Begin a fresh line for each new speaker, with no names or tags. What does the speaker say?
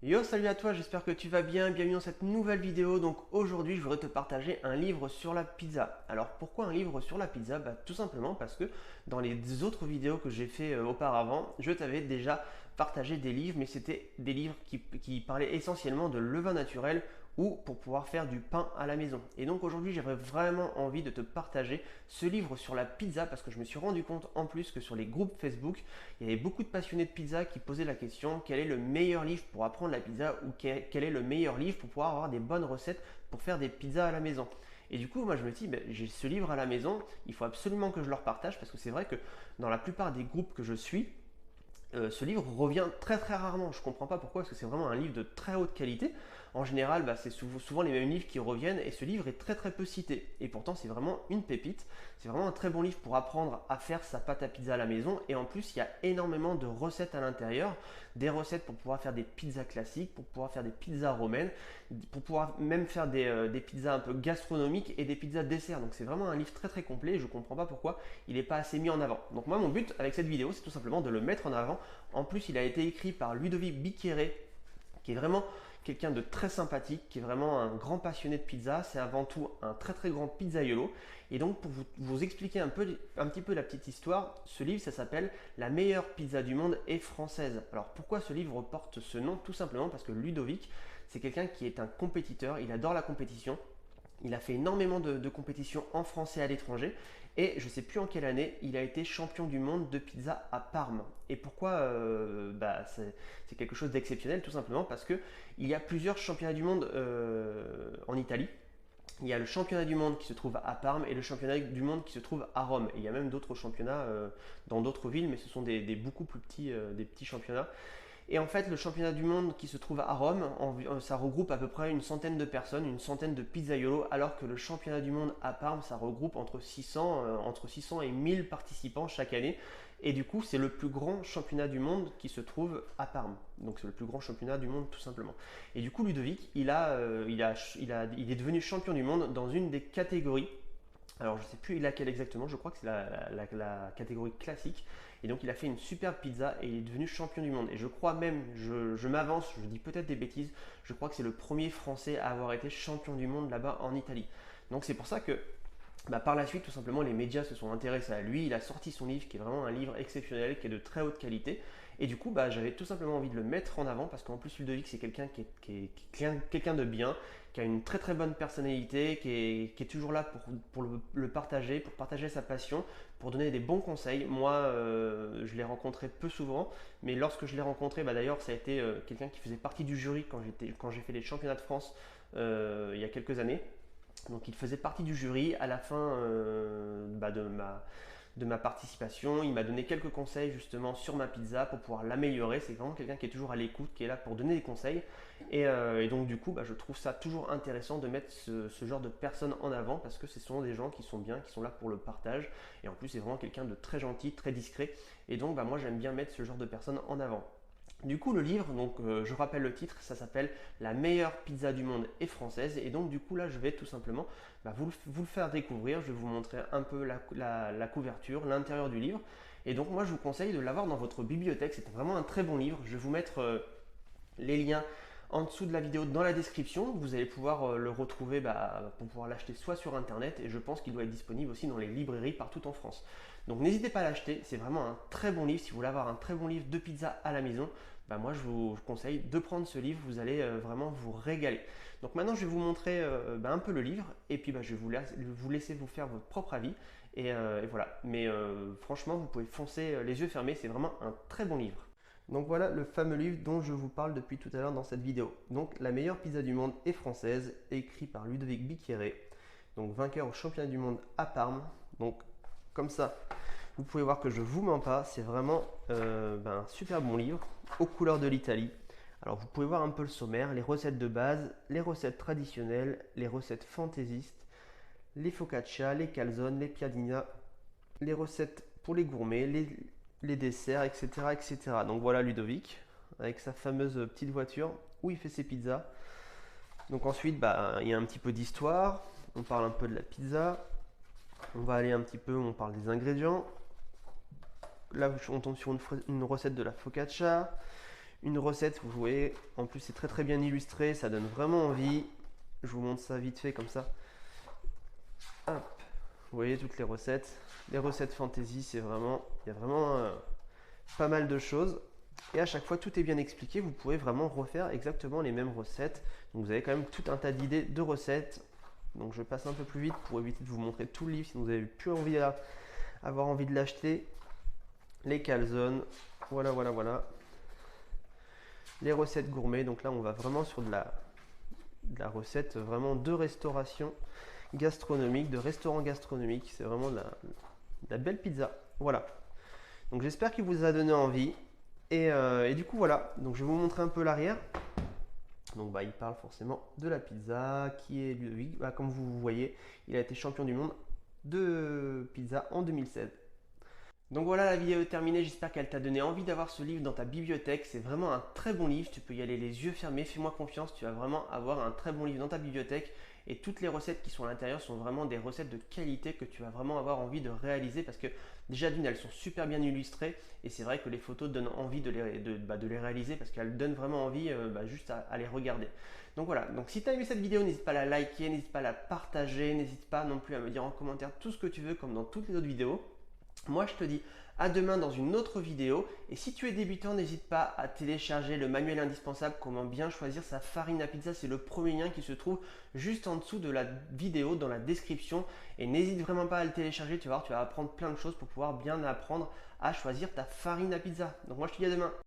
Yo, salut à toi, j'espère que tu vas bien, bienvenue dans cette nouvelle vidéo. Donc aujourd'hui, je voudrais te partager un livre sur la pizza. Alors pourquoi un livre sur la pizza? Tout simplement parce que dans les autres vidéos que j'ai fait auparavant, je t'avais déjà partagé des livres, mais c'était des livres qui parlaient essentiellement de levain naturel ou pour pouvoir faire du pain à la maison. Et donc aujourd'hui, j'avais vraiment envie de te partager ce livre sur la pizza parce que je me suis rendu compte en plus que sur les groupes Facebook, il y avait beaucoup de passionnés de pizza qui posaient la question: quel est le meilleur livre pour apprendre la pizza, ou quel est le meilleur livre pour pouvoir avoir des bonnes recettes pour faire des pizzas à la maison. Et du coup, moi je me dis, j'ai ce livre à la maison, il faut absolument que je le partage parce que c'est vrai que dans la plupart des groupes que je suis, ce livre revient très très rarement. Je ne comprends pas pourquoi, parce que c'est vraiment un livre de très haute qualité. En général, c'est souvent les mêmes livres qui reviennent et ce livre est très très peu cité. Et pourtant, c'est vraiment une pépite. C'est vraiment un très bon livre pour apprendre à faire sa pâte à pizza à la maison. Et en plus, il y a énormément de recettes à l'intérieur. Des recettes pour pouvoir faire des pizzas classiques, pour pouvoir faire des pizzas romaines, pour pouvoir même faire des pizzas un peu gastronomiques et des pizzas dessert. Donc c'est vraiment un livre très très complet et je ne comprends pas pourquoi il n'est pas assez mis en avant. Donc moi, mon but avec cette vidéo, c'est tout simplement de le mettre en avant. En plus, il a été écrit par Ludovic Bicqueret, qui est vraiment quelqu'un de très sympathique, qui est vraiment un grand passionné de pizza. C'est avant tout un très très grand pizzaiolo. Et donc pour vous expliquer un petit peu la petite histoire, ce livre, ça s'appelle La meilleure pizza du monde est française. Alors pourquoi ce livre porte ce nom? Tout simplement parce que Ludovic, c'est quelqu'un qui est un compétiteur, il adore la compétition. Il a fait énormément de compétitions en France et à l'étranger. Et je ne sais plus en quelle année, il a été champion du monde de pizza à Parme. Et pourquoi c'est quelque chose d'exceptionnel? Tout simplement parce que il y a plusieurs championnats du monde en Italie. Il y a le championnat du monde qui se trouve à Parme et le championnat du monde qui se trouve à Rome. Et il y a même d'autres championnats dans d'autres villes, mais ce sont des beaucoup plus petits, des petits championnats. Et en fait, le championnat du monde qui se trouve à Rome, ça regroupe à peu près une centaine de personnes, une centaine de pizzaiolos, alors que le championnat du monde à Parme, ça regroupe entre 600 et 1000 participants chaque année. Et du coup, c'est le plus grand championnat du monde qui se trouve à Parme. Donc c'est le plus grand championnat du monde tout simplement. Et du coup, Ludovic, il est devenu champion du monde dans une des catégories. Alors je ne sais plus laquelle exactement, je crois que c'est la catégorie classique. Et donc il a fait une super pizza et il est devenu champion du monde. Et je crois même, je m'avance, je dis peut-être des bêtises, je crois que c'est le premier Français à avoir été champion du monde là-bas en Italie. Donc c'est pour ça que par la suite, tout simplement, les médias se sont intéressés à lui. Il a sorti son livre, qui est vraiment un livre exceptionnel, qui est de très haute qualité. Et du coup, j'avais tout simplement envie de le mettre en avant parce qu'en plus, Ludovic, c'est quelqu'un qui est quelqu'un de bien, qui a une très très bonne personnalité, qui est toujours là pour le partager, pour partager sa passion, pour donner des bons conseils. Moi, je l'ai rencontré peu souvent, mais lorsque je l'ai rencontré, d'ailleurs, ça a été quelqu'un qui faisait partie du jury quand j'ai fait les championnats de France il y a quelques années. Donc il faisait partie du jury à la fin de ma participation. Il m'a donné quelques conseils justement sur ma pizza pour pouvoir l'améliorer. C'est vraiment quelqu'un qui est toujours à l'écoute, qui est là pour donner des conseils. Et donc du coup, je trouve ça toujours intéressant de mettre ce genre de personnes en avant parce que ce sont des gens qui sont bien, qui sont là pour le partage. Et en plus, c'est vraiment quelqu'un de très gentil, très discret. Et donc moi, j'aime bien mettre ce genre de personnes en avant. Du coup, le livre, donc je rappelle le titre, ça s'appelle La meilleure pizza du monde est française. Et donc, du coup, là, je vais tout simplement vous le faire découvrir. Je vais vous montrer un peu la couverture, l'intérieur du livre. Et donc, moi, je vous conseille de l'avoir dans votre bibliothèque. C'est vraiment un très bon livre. Je vais vous mettre les liens en dessous de la vidéo dans la description. Vous allez pouvoir le retrouver pour pouvoir l'acheter soit sur internet et je pense qu'il doit être disponible aussi dans les librairies partout en France. Donc n'hésitez pas à l'acheter, c'est vraiment un très bon livre. Si vous voulez avoir un très bon livre de pizza à la maison, moi je vous conseille de prendre ce livre, vous allez vraiment vous régaler. Donc maintenant je vais vous montrer un peu le livre et puis je vais vous laisser vous faire votre propre avis. Et voilà, mais franchement vous pouvez foncer les yeux fermés, c'est vraiment un très bon livre. Donc voilà le fameux livre dont je vous parle depuis tout à l'heure dans cette vidéo. Donc La meilleure pizza du monde est française, écrit par Ludovic Bicqueret, donc vainqueur au championnat du monde à Parme. Donc comme ça, vous pouvez voir que je vous mens pas, c'est vraiment un super bon livre aux couleurs de l'Italie. Alors vous pouvez voir un peu le sommaire, les recettes de base, les recettes traditionnelles, les recettes fantaisistes, les focaccia, les calzones, les piadina, les recettes pour les gourmets, les desserts, etc., etc. Donc voilà Ludovic, avec sa fameuse petite voiture où il fait ses pizzas. Donc ensuite, il y a un petit peu d'histoire, on parle un peu de la pizza, on va aller un petit peu, on parle des ingrédients. Là, on tombe sur une recette de la focaccia, une recette, vous voyez, en plus c'est très bien illustré, ça donne vraiment envie. Je vous montre ça vite fait comme ça. Hop. Vous voyez toutes les recettes fantasy, c'est vraiment, il y a vraiment pas mal de choses. Et à chaque fois, tout est bien expliqué. Vous pouvez vraiment refaire exactement les mêmes recettes. Donc vous avez quand même tout un tas d'idées de recettes. Donc je passe un peu plus vite pour éviter de vous montrer tout le livre si vous n'avez plus avoir envie de l'acheter. Les calzones, voilà. Les recettes gourmet. Donc là, on va vraiment sur de la recette vraiment de restauration gastronomique, de restaurant gastronomique. C'est vraiment de la belle pizza. Voilà. Donc j'espère qu'il vous a donné envie. Et du coup voilà, donc je vais vous montrer un peu l'arrière. Donc il parle forcément de la pizza qui est Ludovic. Comme vous voyez, il a été champion du monde de pizza en 2016. Donc voilà, la vidéo est terminée, j'espère qu'elle t'a donné envie d'avoir ce livre dans ta bibliothèque. C'est vraiment un très bon livre, tu peux y aller les yeux fermés, fais-moi confiance, tu vas vraiment avoir un très bon livre dans ta bibliothèque. Et toutes les recettes qui sont à l'intérieur sont vraiment des recettes de qualité que tu vas vraiment avoir envie de réaliser parce que déjà d'une, elles sont super bien illustrées et c'est vrai que les photos donnent envie de les réaliser parce qu'elles donnent vraiment envie juste à les regarder. Donc voilà, donc si tu as aimé cette vidéo, n'hésite pas à la liker, n'hésite pas à la partager, n'hésite pas non plus à me dire en commentaire tout ce que tu veux comme dans toutes les autres vidéos. Moi, je te dis à demain dans une autre vidéo. Et si tu es débutant, n'hésite pas à télécharger le manuel indispensable comment bien choisir sa farine à pizza. C'est le premier lien qui se trouve juste en dessous de la vidéo dans la description. Et n'hésite vraiment pas à le télécharger. Tu vas voir, tu vas apprendre plein de choses pour pouvoir bien apprendre à choisir ta farine à pizza. Donc moi, je te dis à demain.